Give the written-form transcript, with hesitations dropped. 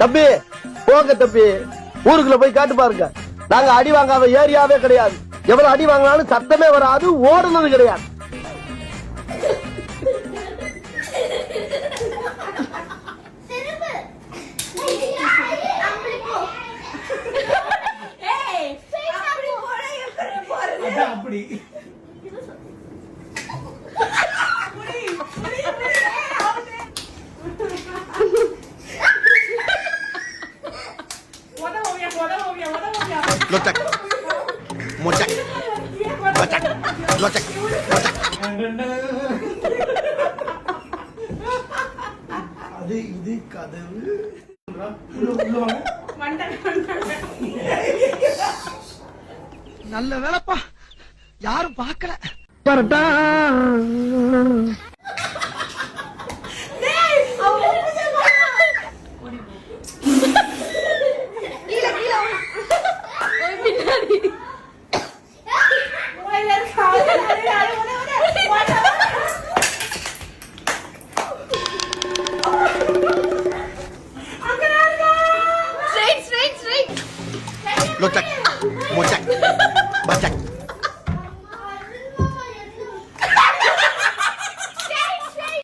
தம்பி போங்க தம்பி, ஊருக்குள்ள போய் காட்டு பாருங்க. நாங்க அடி வாங்காத ஏரியாவே கிடையாது. எவ்வளவு அடி வாங்கினாலும் சத்தமே வராது, ஓடுனது கிடையாது. அப்படி Lotek, mocek, lotek, lotek, lotek. அது இது கதவு. நல்ல வேலைப்பா, யாரும் பார்க்கல. Parotta Lotek, mocek, bacek.